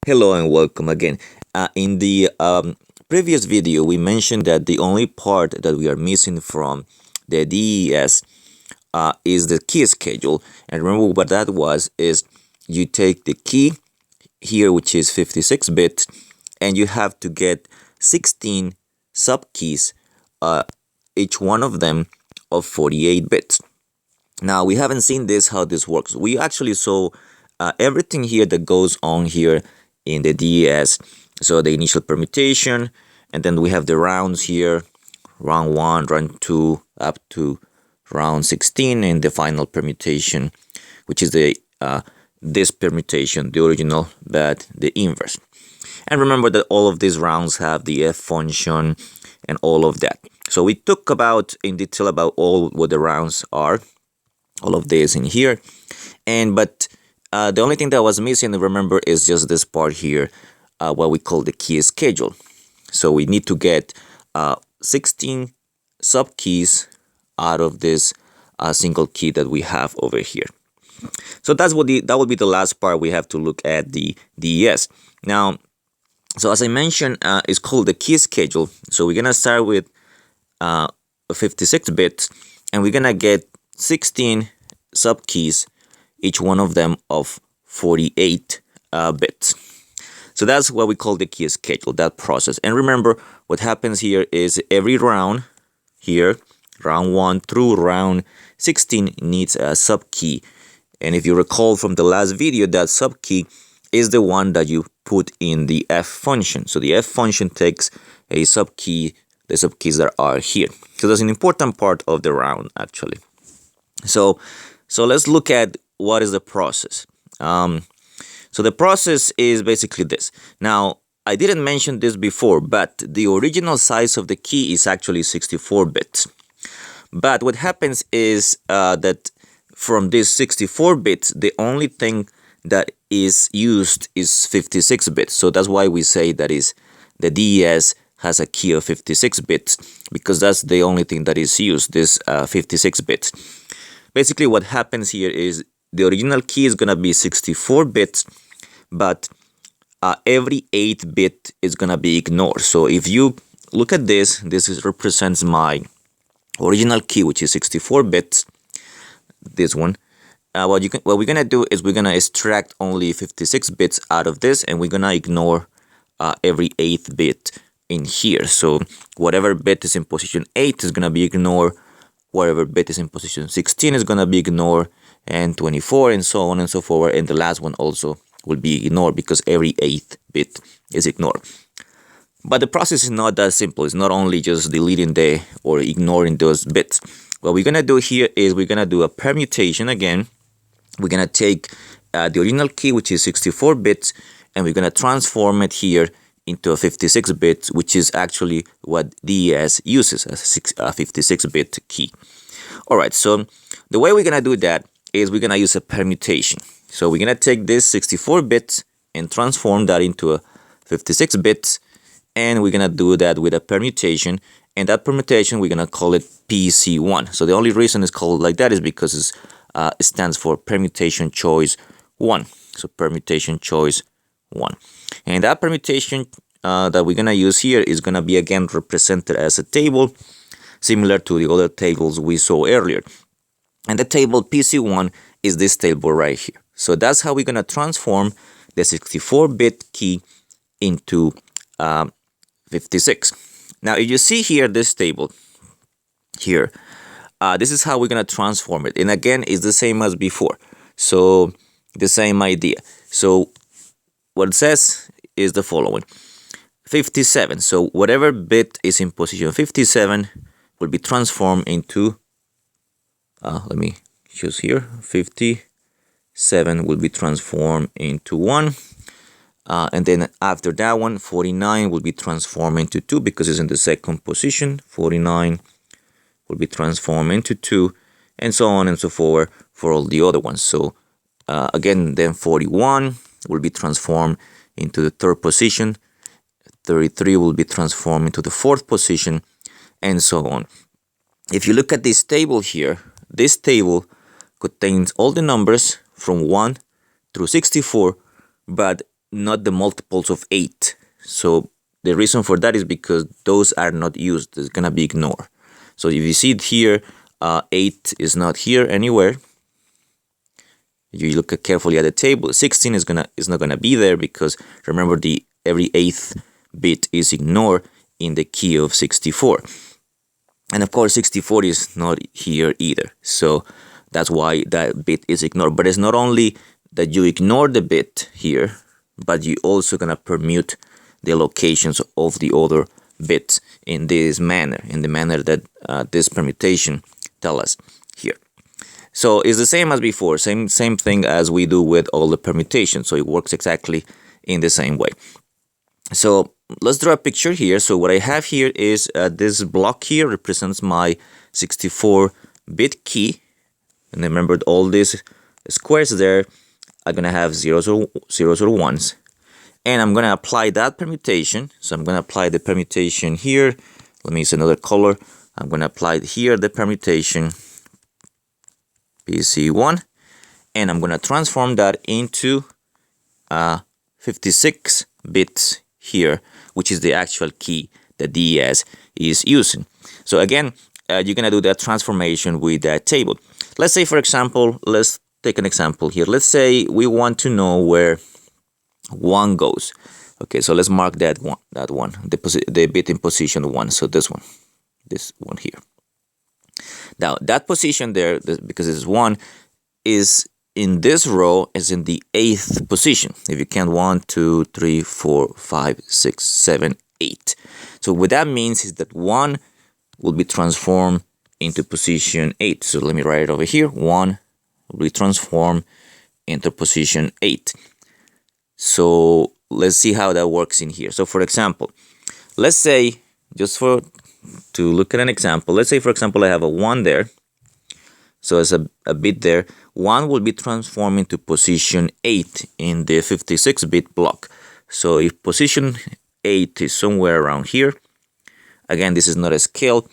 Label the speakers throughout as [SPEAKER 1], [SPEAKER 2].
[SPEAKER 1] Hello and welcome again. In the previous video, we mentioned that the only part that we are missing from the DES is the key schedule. And remember what that was is you take the key here, which is 56 bits, and you have to get 16 subkeys, each one of them of 48 bits. Now, we haven't seen this, how this works. We actually saw everything here that goes on here in the DES. So the initial permutation, and then we have the rounds here, round 1, round 2, up to round 16, and the final permutation, which is the this permutation, the original, but the inverse. And remember that all of these rounds have the F function and all of that. So we talk about in detail about all what the rounds are, all of this in here, but the only thing that was missing, remember, is just this part here, what we call the key schedule. So we need to get 16 subkeys out of this single key that we have over here. So that will be the last part. We have to look at the DES. Now, so as I mentioned, it's called the key schedule. So we're gonna start with 56 bits, and we're gonna get 16 subkeys, each one of them of 48 bits. So that's what we call the key schedule, that process. And remember, what happens here is every round here, round 1 through round 16, needs a subkey. And if you recall from the last video, that subkey is the one that you put in the F function. So the F function takes a subkey, the subkeys that are here. So that's an important part of the round, actually. So let's look at what is the process. So the process is basically this. Now, I didn't mention this before, but the original size of the key is actually 64 bits. But what happens is that from these 64 bits, the only thing that is used is 56 bits. So that's why we say that is the DES has a key of 56 bits, because that's the only thing that is used, this 56 bits. Basically, what happens here is the original key is going to be 64 bits, but every 8 bit is going to be ignored. So if you look at this, represents my original key, which is 64 bits, this one. What we're going to do is we're going to extract only 56 bits out of this, and we're going to ignore every 8th bit in here. So whatever bit is in position 8 is going to be ignored, whatever bit is in position 16 is going to be ignored, and 24, and so on and so forth, and the last one also will be ignored because every 8th bit is ignored. But the process is not that simple. It's not only just deleting or ignoring those bits. What we're going to do here is we're going to do a permutation again. We're going to take the original key, which is 64 bits, and we're going to transform it here into a 56 bits, which is actually what DES uses, a 56-bit key. Alright, so the way we're going to do that is we're going to use a permutation. So we're going to take this 64 bits and transform that into a 56 bits, and we're going to do that with a permutation, and that permutation we're going to call it PC1. So the only reason it's called like that is because it stands for permutation choice 1. So permutation choice 1. And that permutation that we're going to use here is going to be again represented as a table, similar to the other tables we saw earlier. And the table PC1 is this table right here. So that's how we're going to transform the 64-bit key into 56. Now, if you see here this table here, this is how we're going to transform it. And again, it's the same as before. So the same idea. So what it says is the following. 57. So whatever bit is in position 57 will be transformed into, let me choose here, 57 will be transformed into 1. And then after that one, 49 will be transformed into 2 because it's in the second position. 49 will be transformed into 2, and so on and so forth for all the other ones. So again, then 41 will be transformed into the third position. 33 will be transformed into the fourth position, and so on. If you look at this table here, this table contains all the numbers from 1 through 64, but not the multiples of 8. So the reason for that is because those are not used. It's gonna be ignored. So if you see it here, 8 is not here anywhere. You look carefully at the table. 16 is not gonna be there because remember every 8th bit is ignored in the key of 64. And of course 64 is not here either. So that's why that bit is ignored. But it's not only that you ignore the bit here, but you also gonna permute the locations of the other bits in this manner, in the manner that this permutation tells us here. So it's the same as before, same thing as we do with all the permutations. So it works exactly in the same way. So let's draw a picture here. So what I have here is this block here represents my 64-bit key. And remember all these squares there are going to have zeros or ones. And I'm going to apply that permutation. So I'm going to apply the permutation here. Let me use another color. I'm going to apply here the permutation PC1. And I'm going to transform that into 56 bits here, which is the actual key that DES is using. So again, you're going to do that transformation with that table. Let's say, for example, let's take an example here. Let's say we want to know where 1 goes. Okay, so let's mark that one, the bit in position 1. So this one here. Now that position there, because it's 1, is in this row is in the 8th position. If you count 1, 2, 3, 4, 5, 6, 7, 8. So what that means is that 1 will be transformed into position 8. So let me write it over here. 1 will be transformed into position 8. So let's see how that works in here. So for example, let's say, to look at an example, let's say for example I have a 1 there. So as a bit there, 1 will be transformed into position 8 in the 56-bit block. So if position 8 is somewhere around here, again this is not a scale,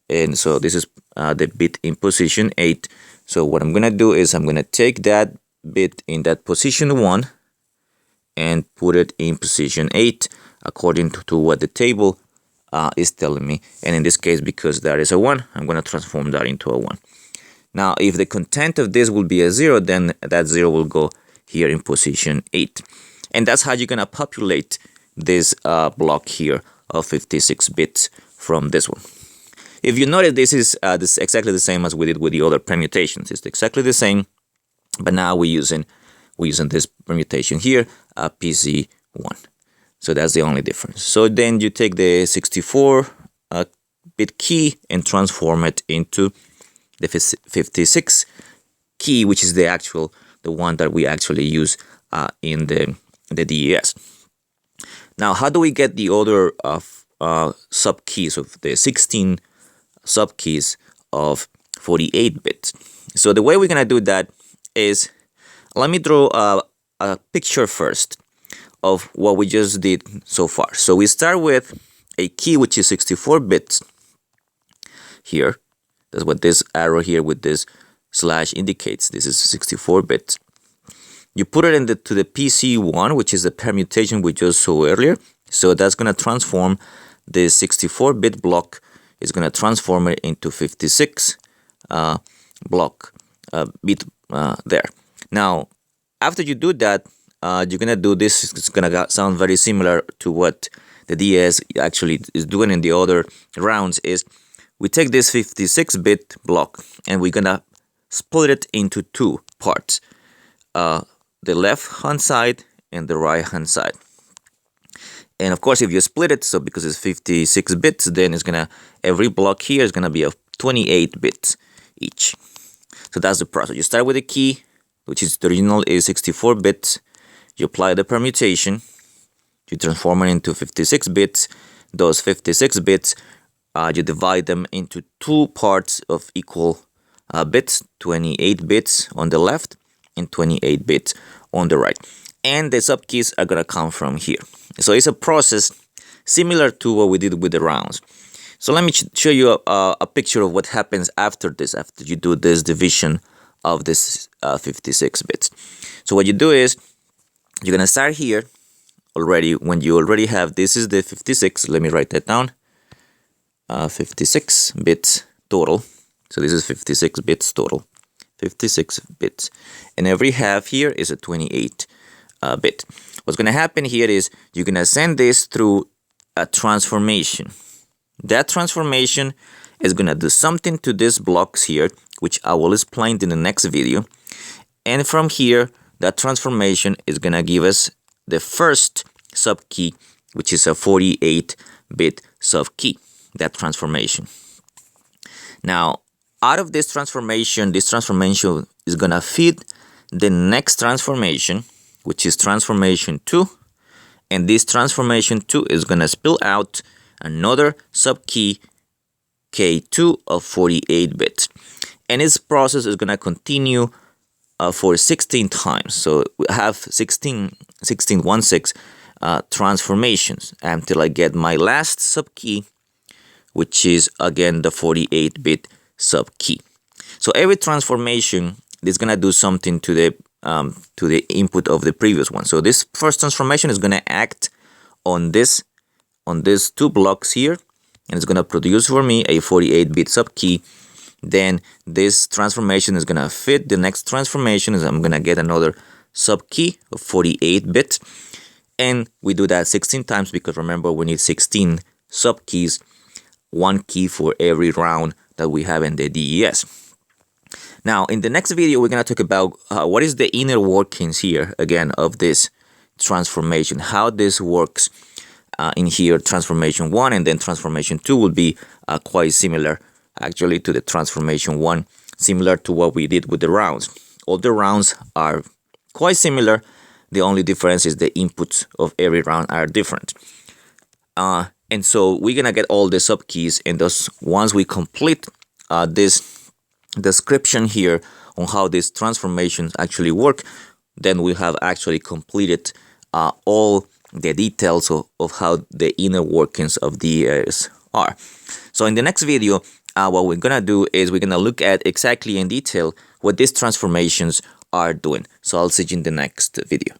[SPEAKER 1] and so this is the bit in position 8. So what I'm gonna do is I'm gonna take that bit in that position 1 and put it in position 8 according to what the table is telling me. And in this case, because that is a 1, I'm gonna transform that into a 1. Now, if the content of this will be a 0, then that 0 will go here in position 8. And that's how you're going to populate this block here of 56 bits from this one. If you notice, this is exactly the same as we did with the other permutations. It's exactly the same, but now we're using this permutation here, PC1. So that's the only difference. So then you take the 64-bit key and transform it into the 56 key, which is the one that we actually use in the DES. Now, how do we get the other subkeys of the 16 subkeys of 48-bit? So the way we're gonna do that is, let me draw a picture first of what we just did so far. So we start with a key which is 64 bits here. That's what this arrow here with this slash indicates. This is 64 bits. You put it to the PC1, which is the permutation we just saw earlier. So that's going to transform the 64-bit block. It's going to transform it into 56 bit there. Now, after you do that, you're going to do this. It's going to sound very similar to what the DS actually is doing in the other rounds. Is we take this 56-bit block and we're gonna split it into 2 parts, the left-hand side and the right-hand side. And of course, if you split it, so because it's 56 bits, then every block here is gonna be of 28 bits each. So that's the process. You start with a key, which is the original is 64 bits. You apply the permutation. You transform it into 56 bits. Those 56 bits, you divide them into 2 parts of equal bits, 28 bits on the left and 28 bits on the right. And the subkeys are going to come from here. So it's a process similar to what we did with the rounds. So let me show you a picture of what happens after this, after you do this division of this 56 bits. So what you do is, you're going to start here already, when you already have, this is the 56, let me write that down, 56 bits total. So this is 56 bits total, 56 bits, and every half here is a 28 bit. What's going to happen here is you're going to send this through a transformation. That transformation is going to do something to these blocks here, which I will explain in the next video. And from here, that transformation is going to give us the first subkey, which is a 48-bit subkey, that transformation. Now, out of this transformation is going to feed the next transformation, which is transformation 2. And this transformation 2 is going to spill out another subkey K2 of 48 bits. And this process is going to continue for 16 times. So we have 16 transformations until I get my last subkey, which is again the 48-bit subkey. So every transformation is going to do something to the input of the previous one. So this first transformation is going to act on these two blocks here, and it's going to produce for me a 48-bit subkey. Then this transformation is going to fit the next transformation, and I'm going to get another subkey of 48-bit. And we do that 16 times because remember, we need 16 subkeys, one key for every round that we have in the DES. Now, in the next video, we're going to talk about what is the inner workings here, again, of this transformation, how this works in here. Transformation 1 and then transformation 2 will be quite similar, actually, to the transformation 1, similar to what we did with the rounds. All the rounds are quite similar. The only difference is the inputs of every round are different. And so we're going to get all the subkeys, and thus once we complete this description here on how these transformations actually work, then we have actually completed all the details of how the inner workings of DES are. So in the next video, what we're going to do is we're going to look at exactly in detail what these transformations are doing. So I'll see you in the next video.